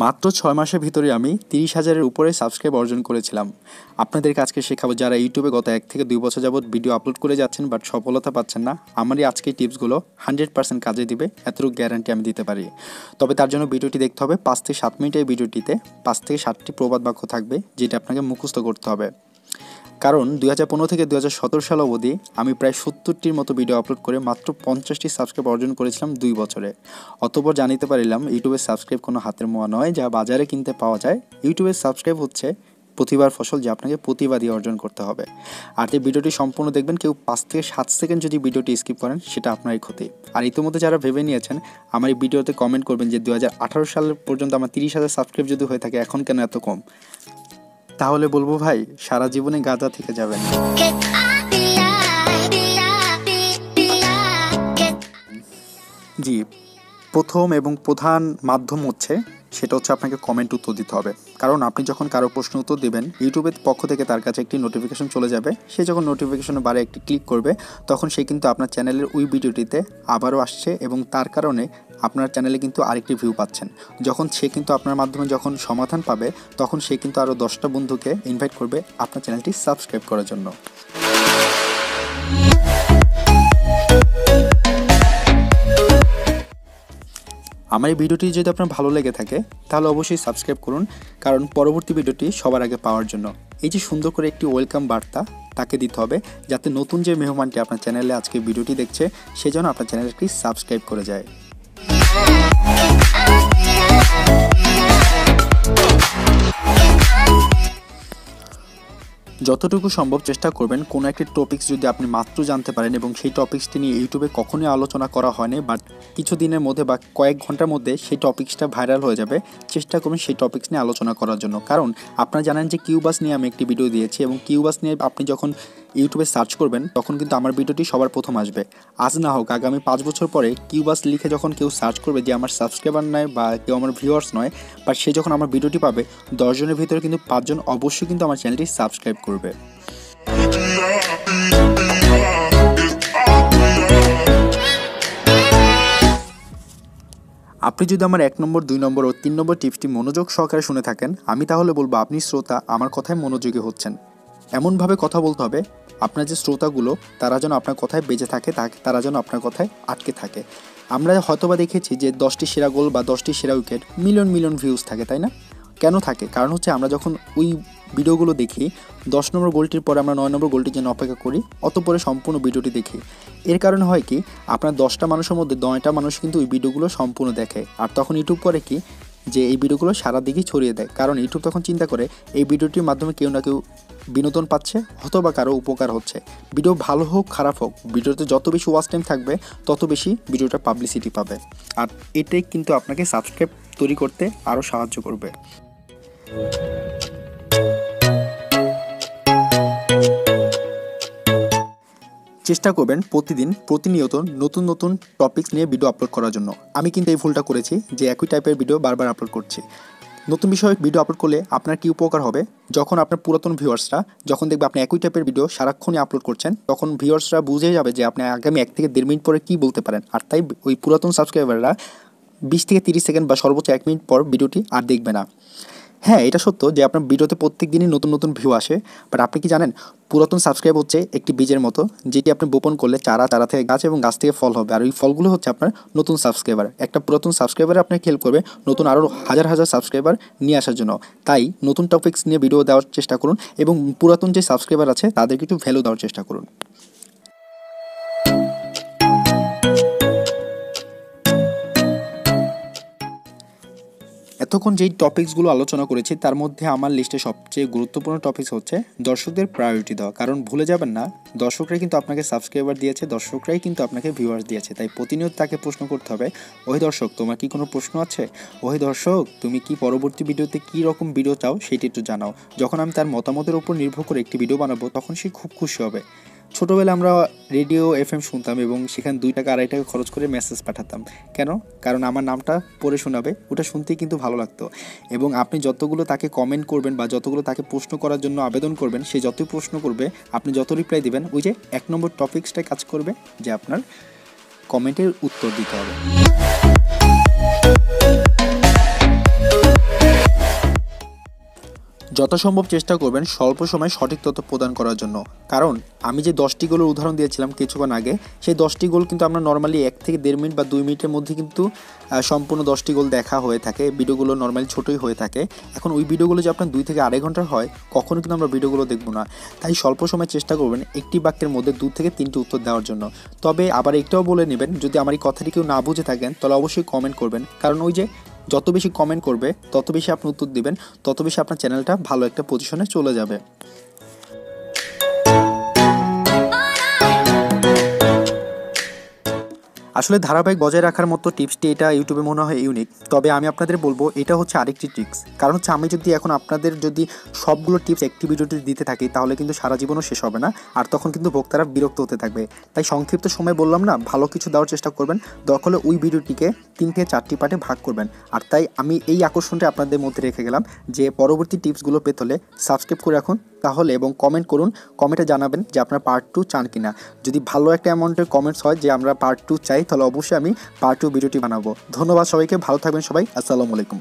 মাত্র 6 মাসের ভিতরে আমি 30,000-এর উপরে সাবস্ক্রাইব অর্জন করেছিলাম। আপনাদেরকে আজকে শেখাবো যারা ইউটিউবে গত 1 থেকে 2 বছর যাবত ভিডিও আপলোড করে যাচ্ছেন বাট সফলতা পাচ্ছেন না। আমারই আজকের টিপসগুলো 100% কাজে দিবে, এতটুকু গ্যারান্টি আমি দিতে পারি। তবে তার জন্য ভিডিওটি দেখতে হবে। 5 থেকে 7 মিনিটের ভিডিওটিতে 5 থেকে 7টি প্রবাদ বাক্য থাকবে যেটা আপনাকে মুখস্থ করতে হবে। কারণ 2015 থেকে 2017 সাল অবধি আমি প্রায় 70টির মতো ভিডিও আপলোড করে মাত্র 50টি সাবস্ক্রাইব অর্জন করেছিলাম 2 বছরে। অতঃপর জানিতে পারিলাম ইউটিউবের সাবস্ক্রাইব কোনো হাতের মোয়া নয় যা বাজারে কিনতে পাওয়া যায়। ইউটিউবের সাবস্ক্রাইব হচ্ছে প্রতিভার ফসল, যা আপনাকে প্রতিভা দিয়ে অর্জন করতে হবে। আর এই ভিডিওটি সম্পূর্ণ দেখবেন। কেউ 5 থেকে 7 সেকেন্ড যদি ভিডিওটি স্কিপ করেন সেটা আপনারই ক্ষতি। আর ইতিমধ্যে যারা ভেবে নিয়েছেন আমার এই ভিডিওতে কমেন্ট করবেন যে 2018 সাল পর্যন্ত আমার 30,000 সাবস্ক্রাইব যদি হয়ে থাকে এখন কেন এত কম, তাহলে বলবো ভাই সারা জীবনে গাঁজা থেকে যাবেন। জি, প্রথম এবং প্রধান মাধ্যম সেটা হচ্ছে আপনাকে কমেন্ট উত্তর দিতে হবে। কারণ আপনি যখন কারো প্রশ্ন উত্তর দেবেন ইউটিউবের পক্ষ থেকে তার কাছে একটি নোটিফিকেশন চলে যাবে। সে যখন নোটিফিকেশনের বারে একটি ক্লিক করবে তখন সে কিন্তু আপনার চ্যানেলের ওই ভিডিওটিতে আবারও আসছে এবং তার কারণে আপনার চ্যানেলে কিন্তু আরেকটি ভিউ পাচ্ছেন। যখন সে কিন্তু আপনার মাধ্যমে যখন সমাধান পাবে তখন সে কিন্তু আরও 10টা বন্ধুকে ইনভাইট করবে আপনার চ্যানেলটি সাবস্ক্রাইব করার জন্য। আমার এই ভিডিওটি যদি আপনার ভালো লেগে থাকে তাহলে অবশ্যই সাবস্ক্রাইব করুন, কারণ পরবর্তী ভিডিওটি সবার আগে পাওয়ার জন্য এই যে সুন্দর করে একটি ওয়েলকাম বার্তা তাকে দিতে হবে, যাতে নতুন যে মেহমানটি আপনার চ্যানেলে আজকে ভিডিওটি দেখছে সে যেন আপনার চ্যানেলটি সাবস্ক্রাইব করে যায়। যতটুকু সম্ভব চেষ্টা করবেন কোনো একটি টপিকস যদি আপনি মাত্র জানতে পারেন এবং সেই টপিক্সটি নিয়ে ইউটিউবে কখনোই আলোচনা করা হয়নি বাট কিছু দিনের মধ্যে বা কয়েক ঘন্টার মধ্যে সেই টপিক্সটা ভাইরাল হয়ে যাবে, চেষ্টা করবেন সেই টপিক্স নিয়ে আলোচনা করার জন্য। কারণ আপনারা জানেন যে কিউবাস নিয়ে আমি একটি ভিডিও দিয়েছি এবং কিউবাস নিয়ে আপনি যখন ইউটিউবে সার্চ করবেন তখন কিন্তু আমার ভিডিওটি সবার প্রথম আসবে। আজ না হোক আগামী 5 বছর পরে কিউবাস লিখে যখন কেউ সার্চ করবে যে আমার সাবস্ক্রাইবার নয় বা কেউ আমার ভিউয়ার্স নয়, বাট সে যখন আমার ভিডিওটি পাবে 10 জনের ভিতরে কিন্তু 5 জন অবশ্যই কিন্তু আমার চ্যানেলটি সাবস্ক্রাইব করবে। আপনি যদি আমার 1 নম্বর 2 নম্বর ও 3 নম্বর টিপসটি মনোযোগ সহকারে শুনে থাকেন আমি তাহলে বলবো আপনি শ্রোতা আমার কথায় মনোযোগী হচ্ছেন। এমনভাবে কথা বলতে হবে আপনার যে শ্রোতাগুলো তারা যেন আপনার কথায় বেঁচে থাকে, তারা যেন আপনার কথায় আটকে থাকে। আমরা হয়তোবা দেখেছি যে 10টি সেরা গোল বা 10টি সেরা উইকেট মিলিয়ন মিলিয়ন ভিউজ থাকে, তাই না? কেন থাকে? কারণ হচ্ছে আমরা যখন ওই ভিডিওগুলো দেখি 10 নম্বর গোলটির পরে আমরা 9 নম্বর গোলটির জন্য অপেক্ষা করি, অতঃপরে সম্পূর্ণ ভিডিওটি দেখি। এর কারণে হয় কি আপনার 10টা মানুষের মধ্যে 9টা মানুষ কিন্তু ওই ভিডিওগুলো সম্পূর্ণ দেখে, আর তখন ইউটিউব করে কি যে এই ভিডিওগুলো সারা দিকেই ছড়িয়ে দেয়। কারণ ইউটিউব তখন চিন্তা করে এই ভিডিওটির মাধ্যমে কেউ না কেউ বিনোদন পাচ্ছে অথবা কারো উপকার হচ্ছে। ভিডিও ভালো হোক খারাপ হোক ভিডিওতে যত বেশি ওয়াচ টাইম থাকবে তত বেশি ভিডিওটা পাবলিসিটি পাবে, আর এটাই কিন্তু আপনাকে সাবস্ক্রাইব তৈরি করতে আরও সাহায্য করবে। চেষ্টা করবেন প্রতিনিয়ত নতুন নতুন টপিকস নিয়ে ভিডিও আপলোড করার জন্য। আমি কিন্তু এই ভুলটা করেছি যে একই টাইপের ভিডিও বারবার আপলোড করছি। নতুন বিষয়ে ভিডিও আপলোড করলে আপনার কি উপকার হবে, যখন আপনার পুরাতন ভিউয়ার্সরা যখন দেখবে আপনি একই টাইপের ভিডিও সারাক্ষণই আপলোড করছেন তখন ভিউয়ার্সরা বুঝে যাবে যে আপনি আগামী 1 থেকে 1.5 মিনিট পরে কী বলতে পারেন, আর তাই ওই পুরাতন সাবস্ক্রাইবাররা 20 থেকে 30 সেকেন্ড বা সর্বোচ্চ 1 মিনিট পর ভিডিওটি আর দেখবে না। হ্যাঁ, এটা সত্য যে আপনার ভিডিওতে প্রত্যেক দিনই নতুন নতুন ভিউ আসে, বাট আপনি কি জানেন পুরাতন সাবস্ক্রাইব হচ্ছে একটি বীজের মতো যেটি আপনি বপন করলে চারা থেকে গাছ এবং গাছ থেকে ফল হবে, আর ওই ফলগুলো হচ্ছে আপনার নতুন সাবস্ক্রাইবার। একটা পুরাতন সাবস্ক্রাইবার আপনাকে হেল্প করবে নতুন আরও হাজার হাজার সাবস্ক্রাইবার নিয়ে আসার জন্য। তাই নতুন টপিকস নিয়ে ভিডিও দেওয়ার চেষ্টা করুন এবং পুরাতন যে সাবস্ক্রাইবার আছে তাদেরকে একটু ভ্যালু দেওয়ার চেষ্টা করুন। এতক্ষণ যেই টপিকসগুলো আলোচনা করেছি তার মধ্যে আমার লিস্টে সবচেয়ে গুরুত্বপূর্ণ টপিকস হচ্ছে দর্শকদের প্রায়োরিটি দেওয়া। কারণ ভুলে যাবেন না দর্শকরাই কিন্তু আপনাকে সাবস্ক্রাইবার দিয়েছে, দর্শকরাই কিন্তু আপনাকে ভিউয়ার্স দিয়েছে। তাই প্রতিনিয়ত তাকে প্রশ্ন করতে হবে, ওই দর্শক তোমার কি কোনো প্রশ্ন আছে, ওই দর্শক তুমি কি পরবর্তী ভিডিওতে কী রকম ভিডিও চাও সেটি একটু জানাও। যখন আমি তার মতামতের উপর নির্ভর করে একটি ভিডিও বানাবো তখন সে খুব খুশি হবে। ছোটোবেলা আমরা রেডিও FM শুনতাম এবং সেখানে 2 টাকা 2.5 টাকা খরচ করে মেসেজ পাঠাতাম। কেন? কারণ আমার নামটা পড়ে শোনাবে, ওটা শুনতেই কিন্তু ভালো লাগতো। এবং আপনি যতগুলো তাকে কমেন্ট করবেন বা যতগুলো তাকে প্রশ্ন করার জন্য আবেদন করবেন সে যতই প্রশ্ন করবে আপনি যত রিপ্লাই দিবেন ওই যে 1 নম্বর টপিক্সটাই কাজ করবে যে আপনার কমেন্টের উত্তর দিতে হবে। যত সম্ভব চেষ্টা করবেন স্বল্প সময়ে সঠিক তথ্য প্রদান করার জন্য, কারণ আমি যে 10টি গোলের উদাহরণ দিয়েছিলাম কিছুক্ষণ আগে, সেই 10টি গোল কিন্তু আমরা নর্মালি 1 থেকে 1.5 মিনিট বা 2 মিনিটের মধ্যে কিন্তু সম্পূর্ণ 10টি গোল দেখা হয়ে থাকে। ভিডিওগুলো নর্মালি ছোটোই হয়ে থাকে। এখন ওই ভিডিওগুলো যে আপনার 2 থেকে 2.5 ঘন্টার হয়, কখনো কিন্তু আমরা ভিডিওগুলো দেখব না। তাই স্বল্প সময় চেষ্টা করবেন একটি বাক্যের মধ্যে 2 থেকে 3টি উত্তর দেওয়ার জন্য। তবে আবার একটাও বলে নেবেন, যদি আমার এই কথাটি কেউ না বুঝে থাকেন তাহলে অবশ্যই কমেন্ট করবেন, কারণ ওই যে যত বেশি কমেন্ট করবে তত বেশি আপনি উত্তর দিবেন, তত বেশি আপনার চ্যানেলটা ভালো একটা পজিশনে চলে যাবে। আসলে ধারাবাহিক বজায় রাখার মতো টিপসটি এটা ইউটিউবে মনে হয় ইউনিক। তবে আমি আপনাদের বলবো এটা হচ্ছে আরেকটি ট্রিক্স। কারণ হচ্ছে আমি যদি এখন আপনাদের যদি সবগুলো টিপস একটি ভিডিওতে দিতে থাকি তাহলে কিন্তু সারা জীবনও শেষ হবে না, আর তখন কিন্তু ভোক্তারা বিরক্ত হতে থাকবে। তাই সংক্ষিপ্ত সময় বললাম না, ভালো কিছু দেওয়ার চেষ্টা করবেন। দরকার হলে ওই ভিডিওটিকে 3 থেকে 4টি পার্টে ভাগ করবেন। আর তাই আমি এই আকর্ষণটা আপনাদের মধ্যে রেখে গেলাম যে পরবর্তী টিপসগুলো পেতে হলে সাবস্ক্রাইব করে রাখুন তাহলে, এবং কমেন্ট করুন, কমেন্টে জানাবেন যে আপনারা পার্ট 2 চান কিনা। যদি ভালো একটা অ্যামাউন্টের কমেন্টস হয় যে আমরা পার্ট 2 চাই, তাহলে অবশ্যই আমি পার্ট 2 ভিডিওটি বানাবো। ধন্যবাদ সবাইকে, ভালো থাকবেন সবাই, আসসালামু আলাইকুম।